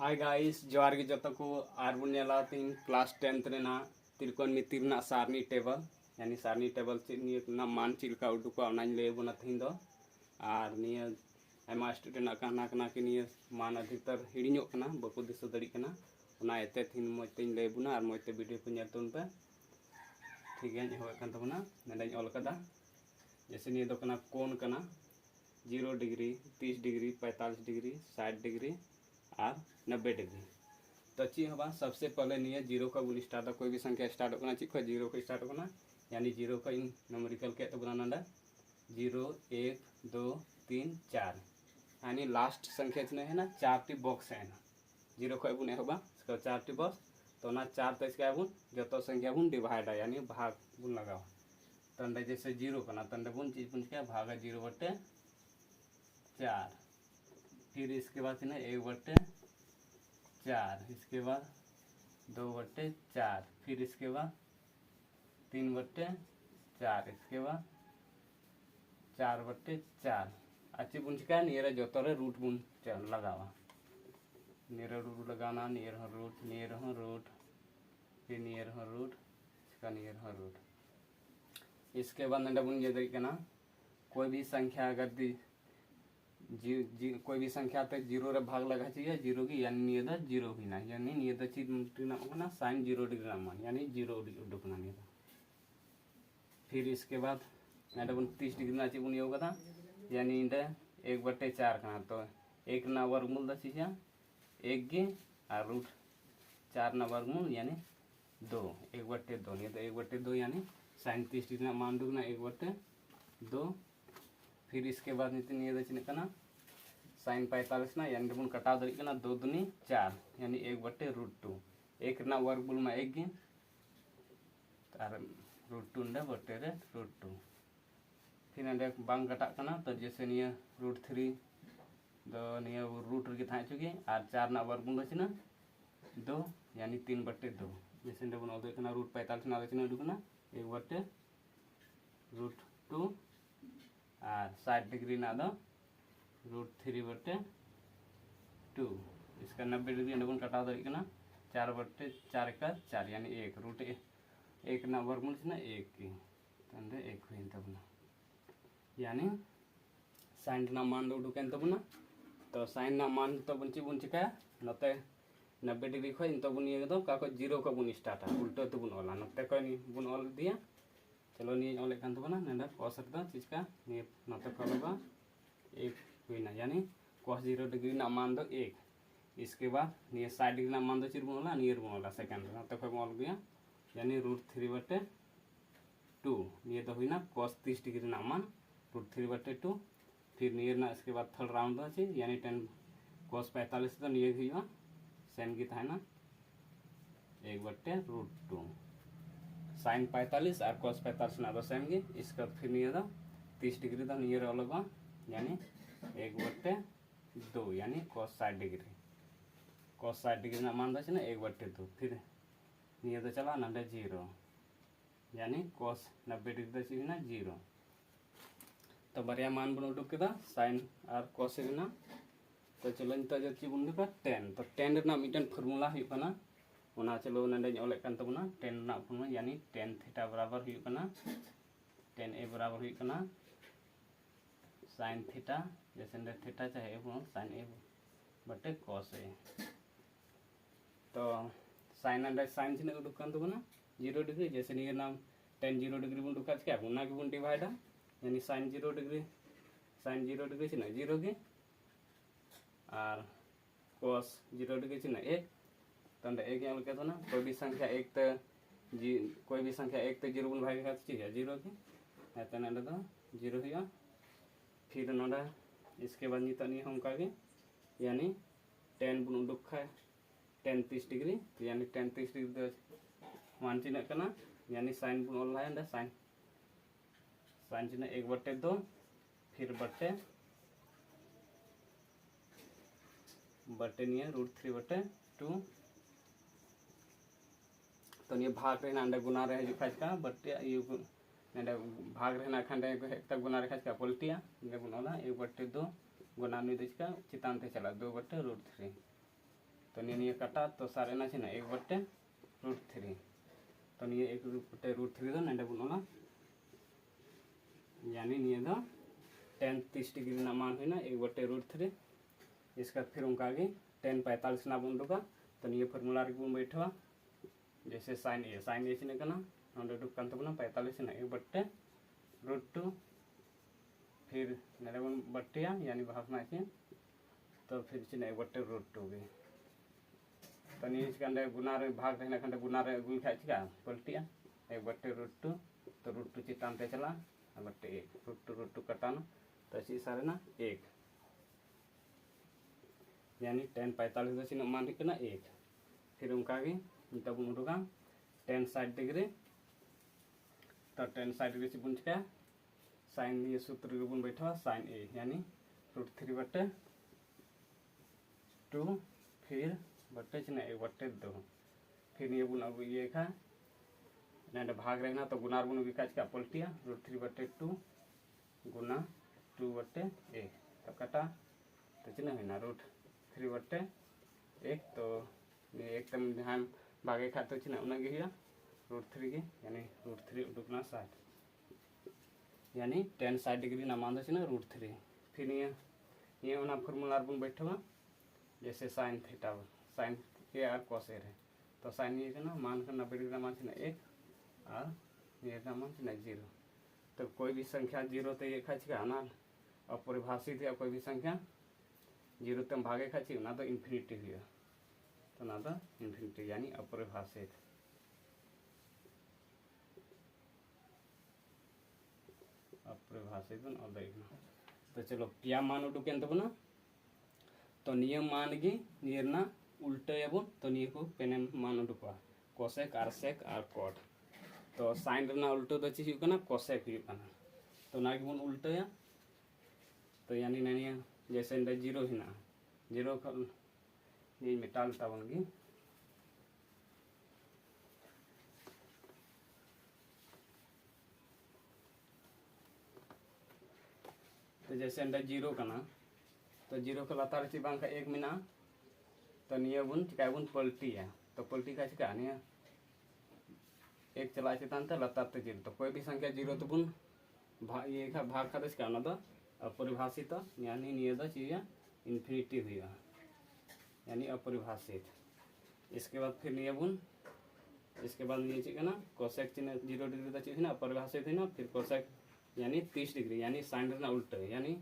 Hi guys जोहार गे जतो को आर बन नेला तीन क्लास 10th रेना त्रिकोणमिति रेना सारनी टेबल यानी सारनी टेबल ना मान चिलका उडुका ओनाñ ले बना थिन दो आर निया आयमा स्टूडेंट काना काना के निया मान अधिकतर हिड़िñो कना बको दिसो दड़ी कना ओना एते थिन मोतेñ ले बुना आर मोते वीडियो को नेल तुन पे ठीक है होय कान तबना नेडाñ ऑल कदा जैसे निया दो कना कोण कना 0 डिग्री 30 डिग्री 45 डिग्री 60 डिग्री और 90 डिग्री। तो ची हवा सबसे पहले नहीं जीरो का गुण स्टार्ट कोई भी संख्या स्टार्ट होना चाहिए जीरो का स्टार्ट होना यानी जीरो का इन नंबरिकल के बना नाडा 0 1 2 3 4 यानी लास्ट संख्या चुने है ना 4 टी बॉक्स है ना जीरो का बुन एहबा इसका 4 टी बॉक्स तो ना 4 तो इसका बुन जो तो संख्या बुन डिवाइड है यानी भाग बुन लगाओ तंडे जैसे जीरो का ना तंडे बुन चीज बुन क्या भाग 0 बटे 4 फिर इसके बाद ना 1 बटे 4 इसके बाद 2 बटे 4 फिर इसके बाद 3 बटे 4 इसके बाद 4 बटे 4 अच्छी बुन चिका नियर जो तो रूट बुन लगावा नियर रूट लगाना नियर रूट फिर नियर रूट इसका नियर रूट इसके बाद नंदा बुन ये देखना कोई भी संख्या अगर दी कोई भी संख्या तक जीरो रे भाग लगा चाहिए जीरो की यानी नियदा जीरो हुई ना यानी नियदा चीज ना साइन 0 डिग्री ना मान यानी 0 उडुकना नियदा फिर इसके बाद नाडा बन 30 डिग्री ना चीज बुन योग था यानी इंडे 1 बटे 4 का तो 1 ना वर्गमूल दा चीज 1 गे और रूट 4 ना वर्गमूल यानी 2 1 बटे 2 नियदा 1 बटे 2 यानी साइन 30 डिग्री ना मान दुगना 1 बटे 2 फिर इसके बाद नियदा चिन्ह कना साइन 45 ना यानी बन कटाव दड़ी कना 2 दूनी 4 यानी 1 बटे √2 1 ना वर्गमूल में 1 गे तार √2 ने बटे रे √2 फिर अंडे बांग कटा कना तो जैसे निया √3 दो निया रूट रे थाय चुके और 4 ना वर्गमूल छिना 2 यानी 3 बटे 2 जैसे अंडे बन ओदे कना √45 ना छिना उडुकना 1 बटे √2 और 60 डिग्री ना दो √3 बटे 2 इसका 90 डिग्री अंडे बन कटाव दड़ी कना 4 बटे 4 का 4 यानी 1 रूट 1 ना वर्गमूल ना 1 की तंदे 1 हुई तबना यानी साइन ना मान दो उडुकेन तबना तो साइन ना मान तो बुन चिका नते 90 डिग्री खय तो बुन ये दो का को 0 का बुन स्टार्ट उल्टा तो बुन ओला नते को बुन ऑल दिया चलो नहीं ऑल कान तबना नंदा cos दा चीज का ये नते को लगा 1 हुई ना यानी cos 0 डिग्री ना मान दो 1 इसके बाद ये 60 डिग्री ना मान दो चिर बुन ओला नियर बुन ओला सेकंड नते को ऑल गया यानी √3 बटे 2 ये तो हुई ना cos 30 डिग्री ना मान √3 बटे 2 फिर नियर ना इसके बाद थर्ड राउंड दो ची यानी 10 cos 45 तो नियर हुआ सेम की था ना 1 बटे √2 साइन 45 और cos 45 ना दो सेम की इसका फिर नियर 30 डिग्री तो नियर अलग यानी 1 बटे 2 यानी cos 60 डिग्री cos 60 डिग्री ना मान दो ना 1 बटे 2 फिर नियर तो चला ना 0 यानी cos 90 डिग्री तो ना 0 तो बारिया मान बन उडुक केदा साइन और cos ना तो चलो नित जो बुन दुका 10 तो 10 ना मिटन फॉर्मूला हुई कना ओना चलो नंदे ओले कान तबना 10 ना फॉर्मूला यानी tan थीटा बराबर हुई कना tan a बराबर हुई कना sin थीटा जैसे नंदे थीटा चाहे बोल sin a बटे cos a तो sin नंदे sin चिन्ह उडुक कान तबना 0 डिग्री जैसे नियर नाम tan 0 डिग्री बुन दुका क्या उना के बुन डिवाइड यानी साइन 0 डिग्री चिन्ह 0 के और cos 0 डिग्री चिन्ह 1 तंडे 1 यहाँ लिखा था ना कोई भी संख्या 1 तो 0 बुन भाग का चीज है 0 के ऐसा नंडे तो 0 हुआ फिर नोडा इसके बाद नित नहीं हम का यानी tan बुन उडुक खा tan 30 डिग्री तो यानी tan 30 डिग्री तो मान चिन्ह कना यानी साइन बुन ऑल है साइन साइन चिन्ह 1 बटे 2 फिर बटे निये √3 बटे 2 तो निये भाग रे नांडे गुना रे हजू खाज का बटे यू नांडे भाग रे ना खंडे को हेक्ता गुना रे खाज का पलटिया ने बुनोला 1 बटे 2 गुना नि दिसका चितान ते चला 2 बटे √3 तो निये कटा तो सारे ना चिना 1/√3 तो निये 1/√3 दो नंडे बुन ओला यानी निये दो tan 30 डिग्री ना मान हुई ना 1/√3 इसका फिर उनका आगे tan 45 ना बुन दुका तो निये फॉर्मूला रे बुन बैठवा जैसे sin a चिने कना नंडे दुक कान तबना 45 ना 1/√2 फिर नंडे बुन बट्टिया यानी भाग ना चिन तो फिर चिने 1/√2 गे तो निये चिकांडे गुना रे भाग रहना खंडे गुना रे गुल खा चिका पलटिया 1/√2 तो √2 चितान ते चला बट्टे 1 √2 कटाना तो ची सारे ना 1 यानी tan 45 दो चिन्ह मान रखना 1 फिर उनका भी तब उनका tan 60 डिग्री तो tan 60 डिग्री से बुन चिका sin ये सूत्र के बुन बैठा sin a यानी √3/2 फिर बट्टे चिन्ह 1/2 फिर ये बुन अब ये खा नंडे भाग रहना तो गुना बुन विकास का पलटिया √3/2 गुना 2/1 तो कटा तो चिन्ह है ना √3/1 तो ये एकदम ध्यान भागे खा तो चिन्ह उना गे √3 गे यानी √3 उडुकना 60 यानी tan 60 डिग्री ना मान दो चिन्ह √3 फिर ये उना फॉर्मूला बुन बैठवा जैसे sin थीटा sin a और cos a है तो sin ये ना मान का 90 डिग्री ना मान चिन्ह 1 और ये ना मान चिन्ह 0 तो कोई भी संख्या 0 तो ये खच का ना अपरिभाषित है कोई भी संख्या 0 तम भागे खची ना तो इन्फिनिटी हुआ तो ना तो इन्फिनिटी यानी अपरिभाषित और देखना तो चलो क्या मान उडुकेन तबना तो नियम मान गी नियरना उल्टे याबुन तो निये को पेने मान उडुकवा कोसेक और सेक और कॉट तो साइन रना उल्टो दो चीज हुकना कोसेक हुकना तो ना गी बुन उल्टया तो यानी ननिया जैसे इंडा 0 हिना 0 खल ये मेटाल तावंगी तो जैसे इंडा 0 कना तो 0 का लतार ची बांका 1 मिना तो निये बुन चिका बुन पलटी है तो पलटी का चिका निया 1 चला चितान तो लतार तो 0 तो कोई भी संख्या 0 तो बुन ये का भाग का इसका ना तो अपरिभाषित यानी निये दो चीज़ इन्फिनिटी हुई यानी अपरिभाषित इसके बाद फिर निये बुन इसके बाद निये चिका ना कोसेक चिन्ह 0 डिग्री तो चीज़ ना अपरिभाषित है ना फिर कोसेक यानी 30 डिग्री यानी साइन ना उल्टो यानी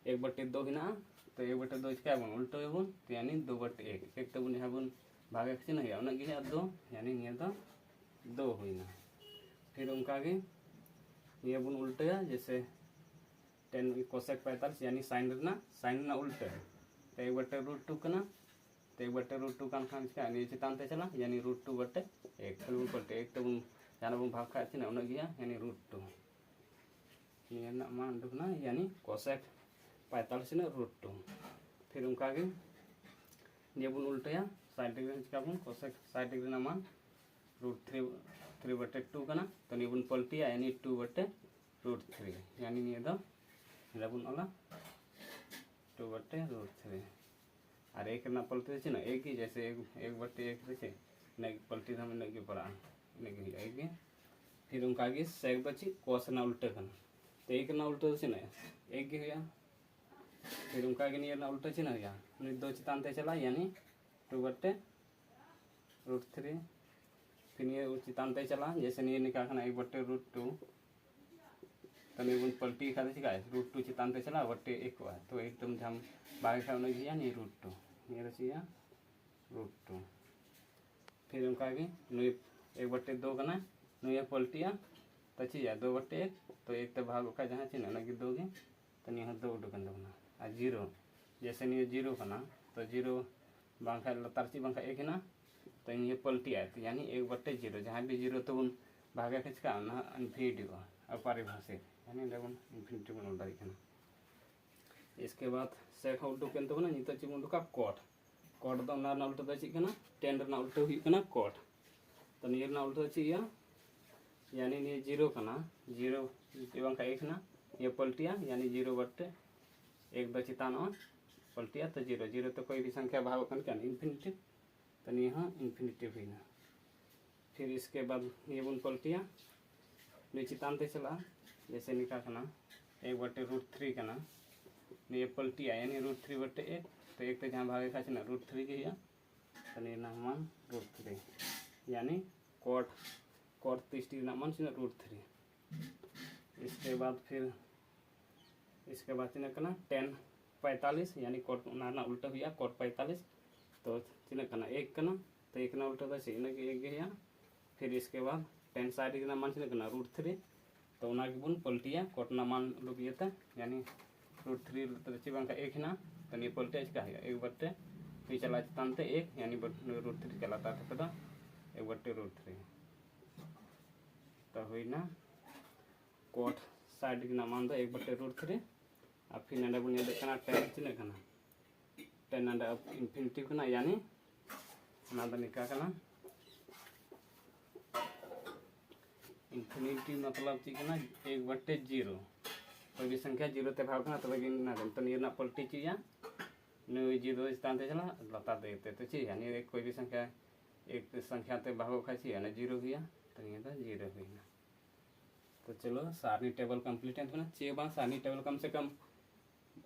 1/2 हिना तो 1/2 चिका बुन उल्टो बुन तो यानी 2/1 एक तो बुन यहाँ बुन भागे चिन्ह है उन्हें गे 2 यानी निये दो 2 हुई ना फिर उनका गे ये बुन उल्टा जैसे tan कोसेक 45 यानी साइन ना उल्टा तो 1/√2 कना तो 1/√2 कान खान का ये चितान ते चला यानी √2/1 फिर पलटे एक तो बुन जाना बुन भाग खा चिन्ह उन्हें गया यानी √2 ये ना मान दुकना यानी कोसेक 45 ना √2 फिर उनका गे ये बुन उल्टा 60 डिग्री का बुन कोसेक 60 डिग्री ना मान √3/2 कना तो ये बुन पलटिया यानी 2/√3 यानी ये दो बुन ओला 2/√3 और एक ना पलटे छे ना एक ही जैसे 1/1 से नहीं पलटी हम नहीं पड़ा नहीं एक फिर उनका आगे सेक बची कोस ना उल्टे करना तो एक ना उल्टे छे ना एक ही हुआ फिर उनका आगे नहीं ना उल्टे छे ना या नहीं 2 चितान ते चला यानी 2/√3 फिर ये चितान ते चला जैसे नहीं निकाल खाना 1/√2 तो नहीं बुन पलटी खा दे √2 चितान ते चला 1/1 हुआ तो एकदम हम बागे खा उन्हें गया नहीं √2 ये रचिया √2 फिर उनका आगे नुई 1/2 करना नुई पलटिया तो चीज़ 2/1 तो एक तो भाग का जहाँ चिन्ह लगी 2 गे तो नहीं 2 उडुकन दबना और 0 जैसे नहीं 0 करना तो 0 बांखा लतार ची बांखा 1 ना तो ये पलटी आए तो यानी 1/0 जहाँ भी 0 तो उन भागा खिंचका ना इन्फिनिटी अपरिभाषित यानी देखो इन्फिनिटी बन दाड़ी इसके बाद सेक उडुकन तबना नित ची उडुका कॉट कॉट दो ना उल्टा दो ची कना tan ना उल्टा हुई कना कॉट तो नियर ना उल्टा ची यानी ये 0 कना 0 एवं का 1 ना ये पलटिया यानी 0/1 दो चितान पलटिया तो 0 0 तो कोई भी संख्या भाग कन क्या इन्फिनिटी तो निये इन्फिनिटी हुईना। फिर इसके बाद ये बन पलटिया नहीं चितान ते चला जैसे निका कना 1/√3 कना ये पलटिया यानी √3 बटे 1 तो 1 ते जहाँ भागे खाची ना √3 के तो नहीं ना मान √3 यानी cot 30 डिग्री ना मान सीना √3। इसके बाद फिर इसके बाद चिन्ह कना tan 45 यानी cot ना उल्टा हुआ cot 45 तो चिन्ह कना 1 कना तो 1 ना उल्टा तो चिन्ह के 1 गया। फिर इसके बाद tan 60 डिग्री ना मान चिन्ह कना √3 तो उना के बुन पलटिया cot ना मान लोग ये था यानी √3 तो चिबांग का 1 ना तो नहीं पलटिया इसका है 1/, फिर चला चितानते 1 यानी √3 चलाता था पता 1/√3 तो हुई ना cot 60 डिग्री ना मान दो 1/√3 अब फिर नंदा बुन ये कना tan चिन्ह कना tan नंदा इन्फिनिटी कना यानी नंदा निका कना इन्फिनिटी मतलब चीज ना 1/0 कोई भी संख्या 0 ते भाग ना तो लगे ना तो ये ना पलटी चीज नहीं 0 स्थान ते चला लता देते तो चीज यानी कोई भी संख्या एक संख्या ते भागो खाची है ना 0 हुआ तो ये तो 0 हुई ना। तो चलो सारनी टेबल कंप्लीट है ना चे बा सारनी टेबल कम से कम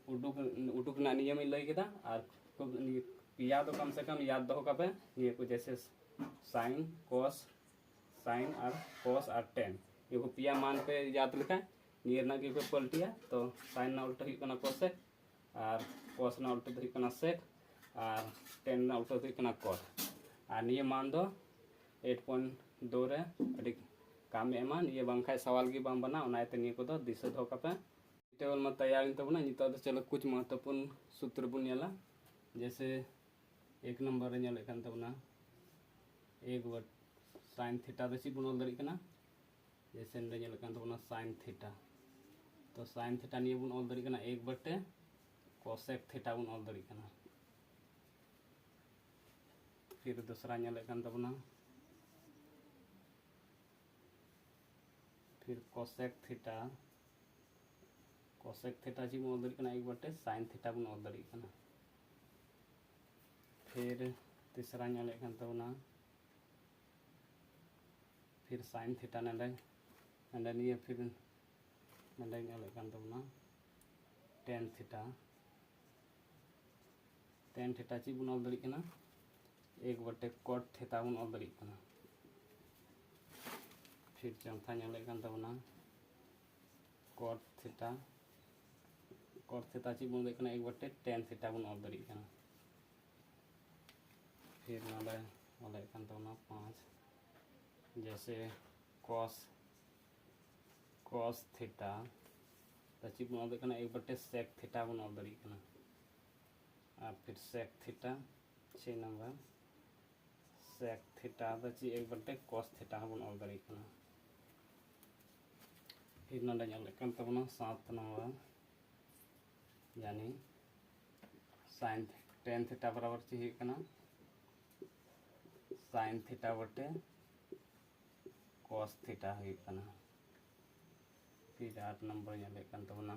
उडुक ना नियम लई केदा और पिया तो कम से कम याद दो का पे ये कुछ जैसे साइन कोस साइन और कोस और tan ये को पिया मान पे याद लिखा नियर ना के पलटिया तो साइन ना उल्टा हुई कोसेक और कोस ना उल्टा हुई सेक और tan ना उल्टा हुई cot और निये मान दो 8.2 रे अड़ी काम एमान ये बांखा सवाल की बाम बना उनाते निये को दो दिशा दो का पे टेबल में तैयार इन तब ना नितो तो चलो कुछ महत्वपूर्ण सूत्र बुन नेला जैसे 1 नंबर रे नेले कान तब ना 1 sin थीटा दसी बुन दरी कना जैसे ने नेले कान तब ना sin थीटा तो sin थीटा निये बुन दरी कना 1/, cosec थीटा बुन दरी कना। फिर दूसरा नेले कान तब ना फिर cosec थीटा जी बुन दरी कना 1/, sin थीटा बुन दरी कना। फिर तीसरा नेले कान तब ना फिर sin थीटा नंदा निये फिर नंदा नेले कान तब ना tan थीटा ची बुन दरी कना 1/, cot थीटा बुन दरी कना। फिर चौथा नेले कान तब ना cot थीटा ची बुन दरी कना 1/, tan थीटा बुन दरी कना। फिर नंदा कान तब ना 5 जैसे cos थीटा तची बुन दरी कना 1/, sec थीटा बुन दरी कना। और फिर sec theta 6 number sec theta तची 1/, cos थीटा बुन दरी कना। फिर नंदा कान तब ना 7 नंबर यानी tan थीटा बराबर ची कना sin थीटा बटे cos थीटा हुई कना। फिर 8 नंबर नेले कान तब ना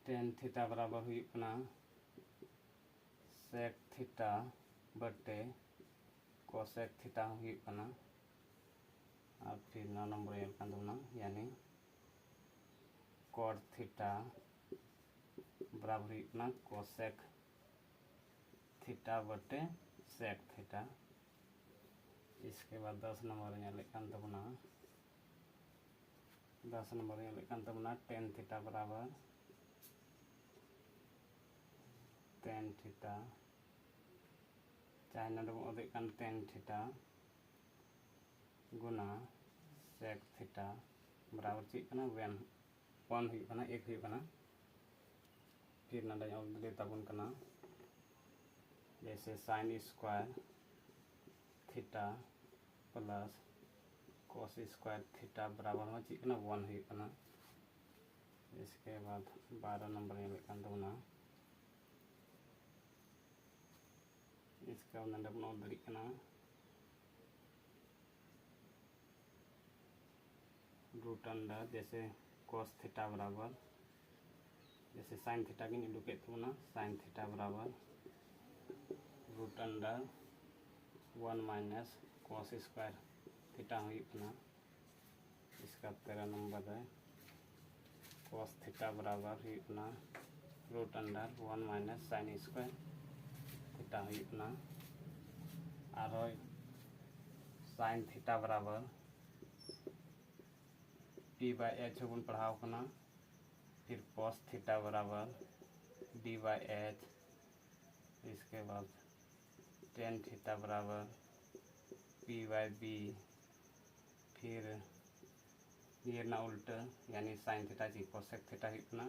tan थीटा बराबर हुई कना sec थीटा बटे cosec थीटा हुई कना। और फिर 9 नंबर नेले कान तब ना यानी cot थीटा बराबर हुई कना cosec थीटा बटे sec थीटा। इसके बाद 10 नंबर नेले कान तब ना 10 नंबर नेले कान तब ना tan थीटा बराबर tan थीटा चाहे नंदे ओदे कान tan थीटा गुना sec थीटा बराबर ची कना 1 हुई कना 1 हुई कना। फिर नंदे ओदे तबन कना जैसे sin square theta plus cos square theta बराबर हो ची कना 1 हुई कना। इसके बाद 12 नंबर नेले कान तब ना इसका नंदा बुन दरी कना √अंडर जैसे cos थीटा बराबर जैसे sin थीटा की निडुके तो ना sin थीटा बराबर √under 1 minus cos square theta होना। इसका 13 नंबर है कॉस थीटा बराबर होना root under 1 minus sine square theta होना। और साइन थीटा बराबर पी बाय एच बन पढ़ाव करना। फिर कॉस थीटा बराबर डी बाई एच। इसके बाद टेन थीटा बराबर पी बाई बी। फिर ये ना उल्टा यानी साइन थीटा जी कोसेक थीटा होना।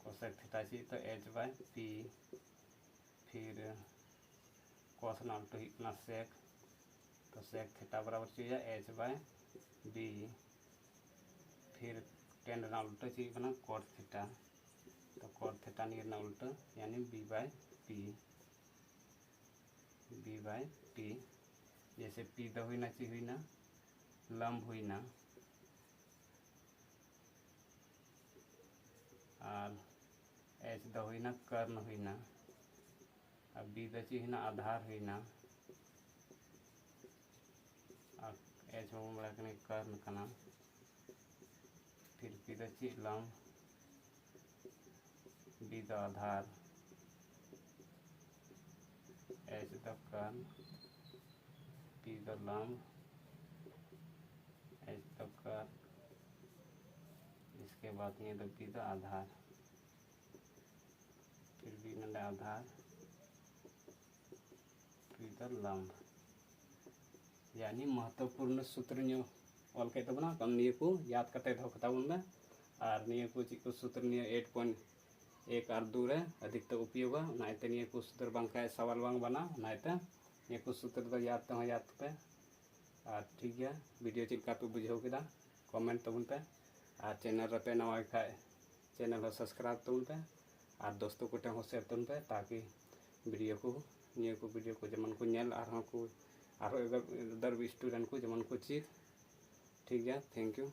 कोसेक थीटा जी तो एच बाय पी। फिर कॉस ना उल्टा होना सेक तो सेक थीटा बराबर चाहिए एच बाय बी। फिर टेन ना उल्टा चाहिए बना कॉट थीटा तो कॉट थीटा नहीं ना उल्टा यानी बी बाय पी। जैसे पी द हुई ना ची हुई ना लंब हुई ना और एच द हुई ना कर्ण हुई ना। अब बी द ची हुई ना आधार हुई ना और एच में बड़ा कने कर्ण कना। फिर पी द ची लंब बी द आधार एच द कर्ण पी द लंब एच द कर्ण। इसके बाद ये द पी द आधार फिर बी नंबर आधार पी द लंब। यानी महत्वपूर्ण सूत्र ऑल के तबना कम निये को याद करते दो बताऊं मैं। और निये को जी को सूत्र निये 8.1 और 2 रे अधिक तो उपयोग नाइते निये को सूत्र बांका सवाल बांग बना नाइते निये को सूत्र तो याद तो याद पे। और ठीक है वीडियो चिल्का पे बुझाव केदा कमेंट तबन पे और चैनल रे पे नवा खाए चैनल हो सब्सक्राइब तबन पे और दोस्तों को टें शेयर तबन पे ताकि वीडियो को जमन को नेल और अदर स्टूडेंट को जमन को चीज। ठीक है थैंक यू।